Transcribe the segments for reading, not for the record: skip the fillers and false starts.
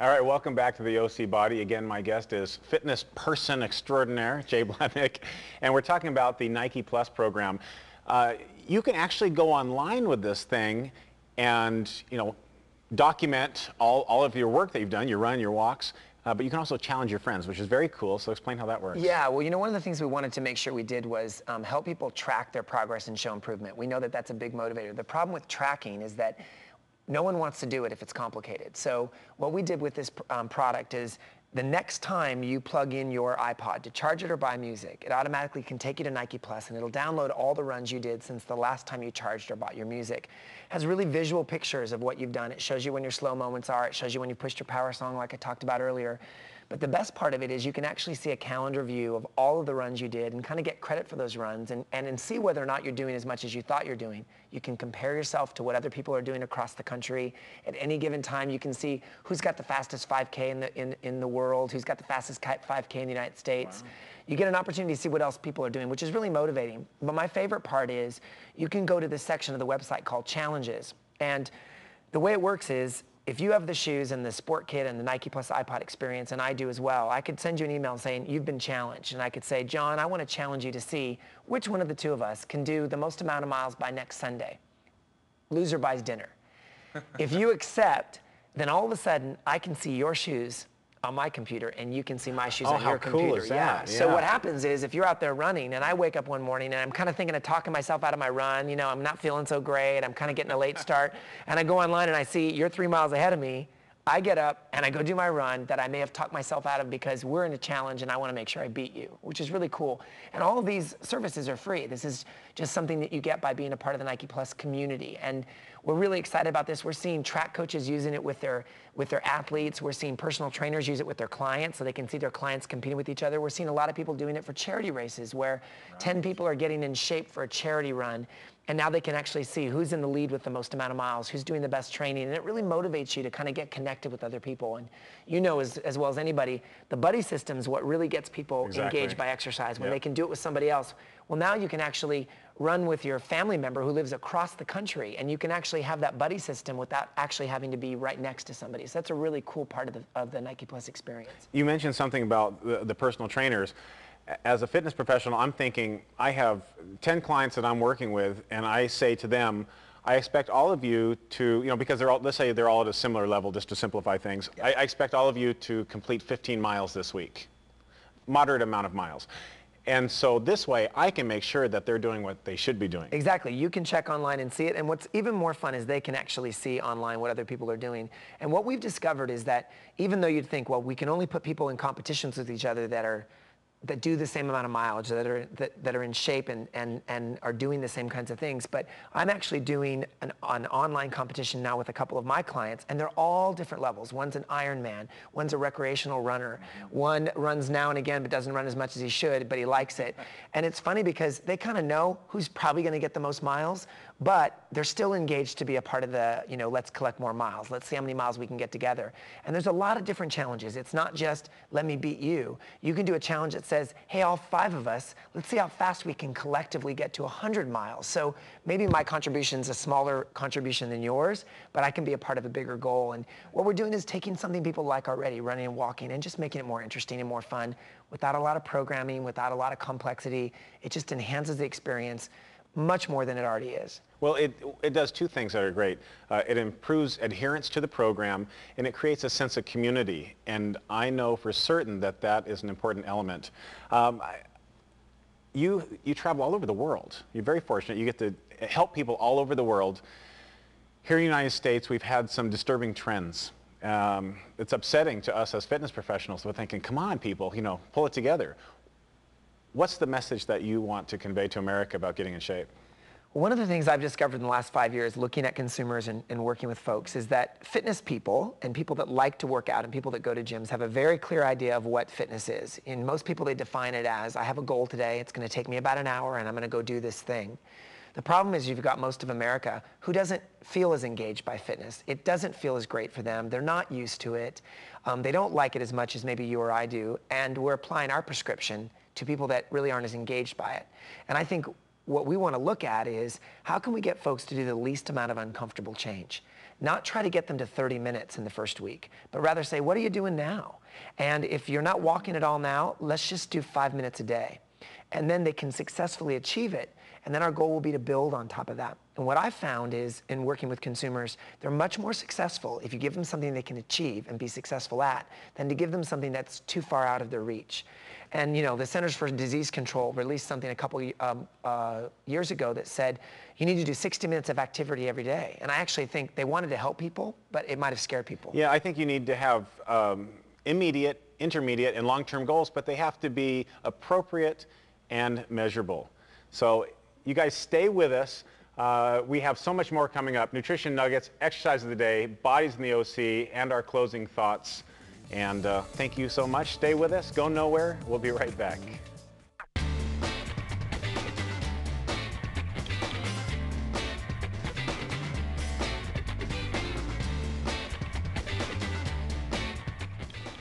All right, welcome back to the OC Body. Again, my guest is fitness person extraordinaire, Jay Blahnik, and we're talking about the Nike Plus program. You can actually go online with this thing and, document all of your work that you've done, your run, your walks, but you can also challenge your friends, which is very cool. So explain how that works. Yeah, well, one of the things we wanted to make sure we did was help people track their progress and show improvement. We know that that's a big motivator. The problem with tracking is that no one wants to do it if it's complicated. So what we did with this product is the next time you plug in your iPod to charge it or buy music, it automatically can take you to Nike Plus and it'll download all the runs you did since the last time you charged or bought your music. It has really visual pictures of what you've done. It shows you when your slow moments are. It shows you when you pushed your power song like I talked about earlier. But the best part of it is you can actually see a calendar view of all of the runs you did and kind of get credit for those runs and see whether or not you're doing as much as you thought you're doing. You can compare yourself to what other people are doing across the country. At any given time, you can see who's got the fastest 5K in the world, who's got the fastest 5K in the United States. Wow. You get an opportunity to see what else people are doing, which is really motivating. But my favorite part is you can go to this section of the website called Challenges. And the way it works is, if you have the shoes and the sport kit and the Nike Plus iPod experience, and I do as well, I could send you an email saying, you've been challenged. And I could say, John, I want to challenge you to see which one of the two of us can do the most amount of miles by next Sunday. Loser buys dinner. If you accept, then all of a sudden, I can see your shoes on my computer and you can see my shoes on your computer. Cool is that? Yeah. So what happens is if you're out there running and I wake up one morning and I'm kind of thinking of talking myself out of my run, I'm not feeling so great, I'm kind of getting a late start, and I go online and I see you're 3 miles ahead of me, I get up and I go do my run that I may have talked myself out of because we're in a challenge and I want to make sure I beat you, which is really cool. And all of these services are free. This is just something that you get by being a part of the Nike Plus community. And we're really excited about this. We're seeing track coaches using it with their athletes. We're seeing personal trainers use it with their clients so they can see their clients competing with each other. We're seeing a lot of people doing it for charity races where 10 people are getting in shape for a charity run. And now they can actually see who's in the lead with the most amount of miles, who's doing the best training. And it really motivates you to kind of get connected with other people. And as well as anybody, the buddy system is what really gets people engaged by exercise when they can do it with somebody else. Well, now you can actually run with your family member who lives across the country, and you can actually have that buddy system without actually having to be right next to somebody. So that's a really cool part of the Nike Plus experience. You mentioned something about the personal trainers. As a fitness professional, I'm thinking I have 10 clients that I'm working with, and I say to them, I expect all of you to, because they're all, let's say they're all at a similar level, just to simplify things. I expect all of you to complete 15 miles this week, moderate amount of miles. And so this way, I can make sure that they're doing what they should be doing. Exactly. You can check online and see it. And what's even more fun is they can actually see online what other people are doing. And what we've discovered is that even though you'd think, well, we can only put people in competitions with each other that do the same amount of mileage, that are in shape and are doing the same kinds of things. But I'm actually doing an online competition now with a couple of my clients, and they're all different levels. One's an Ironman, one's a recreational runner, one runs now and again but doesn't run as much as he should, but he likes it. And it's funny because they kind of know who's probably going to get the most miles, but they're still engaged to be a part of the, let's collect more miles. Let's see how many miles we can get together. And there's a lot of different challenges. It's not just, let me beat you. You can do a challenge that says, hey, all 5 of us, let's see how fast we can collectively get to 100 miles. So maybe my contribution's a smaller contribution than yours, but I can be a part of a bigger goal. And what we're doing is taking something people like already, running and walking, and just making it more interesting and more fun without a lot of programming, without a lot of complexity. It just enhances the experience much more than it already is. Well, it does 2 things that are great. It improves adherence to the program, and it creates a sense of community. And I know for certain that that is an important element. You travel all over the world. You're very fortunate. You get to help people all over the world. Here in the United States, we've had some disturbing trends. It's upsetting to us as fitness professionals. We're thinking, come on, people, pull it together. What's the message that you want to convey to America about getting in shape? One of the things I've discovered in the last 5 years looking at consumers and working with folks is that fitness people and people that like to work out and people that go to gyms have a very clear idea of what fitness is. In most people, they define it as, I have a goal today, it's going to take me about an hour and I'm going to go do this thing. The problem is you've got most of America who doesn't feel as engaged by fitness. It doesn't feel as great for them. They're not used to it. They don't like it as much as maybe you or I do. And we're applying our prescription to people that really aren't as engaged by it. And I think what we want to look at is how can we get folks to do the least amount of uncomfortable change? not try to get them to 30 minutes in the first week, but rather say, what are you doing now? And if you're not walking at all now, let's just do 5 minutes a day. And then they can successfully achieve it. And then our goal will be to build on top of that. And what I found is, in working with consumers, they're much more successful if you give them something they can achieve and be successful at, than to give them something that's too far out of their reach. And you know, the Centers for Disease Control released something a couple years ago that said, you need to do 60 minutes of activity every day. And I actually think they wanted to help people, but it might have scared people. Yeah, I think you need to have immediate, intermediate, and long-term goals, but they have to be appropriate and measurable. So you guys stay with us. We have so much more coming up. Nutrition nuggets, exercise of the day, bodies in the OC, and our closing thoughts. And thank you so much. Stay with us. Go nowhere. We'll be right back.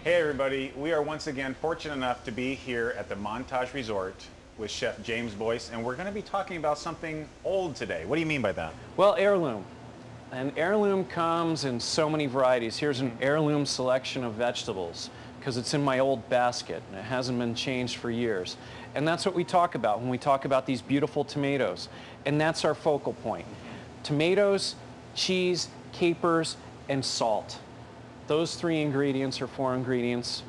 Hey everybody, we are once again fortunate enough to be here at the Montage Resort with Chef James Boyce, and we're going to be talking about something old today. What do you mean by that? Well, heirloom. An heirloom comes in so many varieties. Here's an heirloom selection of vegetables because it's in my old basket and it hasn't been changed for years. And that's what we talk about when we talk about these beautiful tomatoes. And that's our focal point. Tomatoes, cheese, capers, and salt. Those 3 ingredients or 4 ingredients.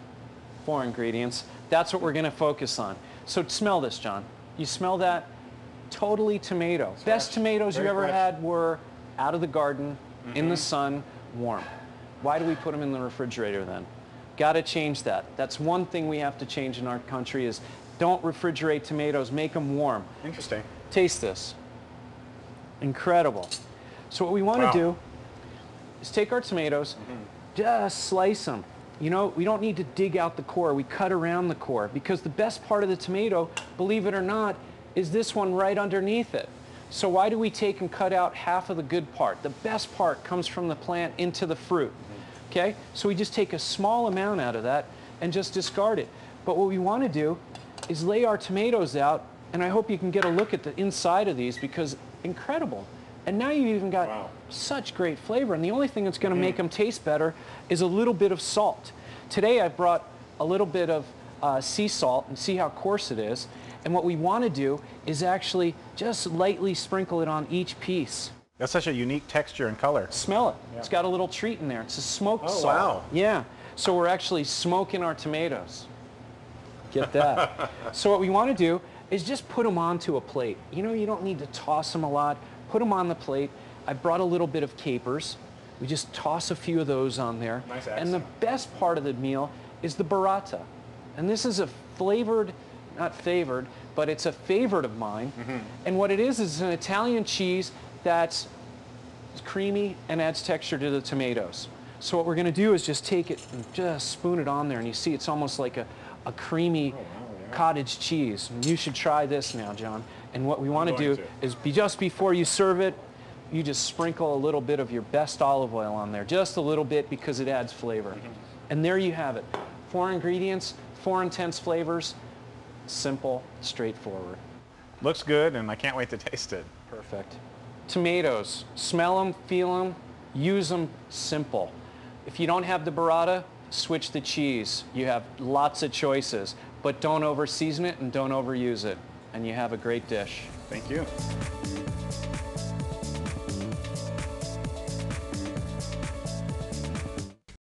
That's what we're going to focus on. So smell this, John. You smell that? Totally tomato. Fresh. Best tomatoes Very you ever fresh. had were out of the garden, in the sun, warm. Why do we put them in the refrigerator then? Got to change that. That's one thing we have to change in our country is don't refrigerate tomatoes, make them warm. Interesting. Taste this. Incredible. So what we want Wow. to do is take our tomatoes, just slice them. You know, we don't need to dig out the core. We cut around the core because the best part of the tomato, believe it or not, is this one right underneath it. So why do we take and cut out half of the good part? The best part comes from the plant into the fruit. Okay? So we just take a small amount out of that and just discard it. But what we want to do is lay our tomatoes out, and I hope you can get a look at the inside of these because incredible. And now you've even got Wow. such great flavor. And the only thing that's going to make them taste better is a little bit of salt. Today I brought a little bit of sea salt, and see how coarse it is. And what we want to do is actually just lightly sprinkle it on each piece. That's such a unique texture and color. Smell it. Yeah. It's got a little treat in there. It's a smoked Oh, salt. wow. Yeah. So we're actually smoking our tomatoes. Get that. So what we want to do is just put them onto a plate. You know, you don't need to toss them a lot. Put them on the plate. I brought a little bit of capers. We just toss a few of those on there. Nice and the accent. best part of the meal is the burrata. And this is a flavored, not favored, but it's a favorite of mine. And what it is an Italian cheese that's creamy and adds texture to the tomatoes. So what we're going to do is just take it and just spoon it on there, and you see it's almost like a creamy cottage cheese. And you should try this now, John. And what we want to do is just before you serve it, you just sprinkle a little bit of your best olive oil on there, just a little bit because it adds flavor. And there you have it. 4 ingredients, 4 intense flavors, simple, straightforward. Looks good, and I can't wait to taste it. Perfect. Tomatoes, smell them, feel them, use them, simple. If you don't have the burrata, switch the cheese. You have lots of choices, but don't over season it and don't overuse it, and you have a great dish. Thank you.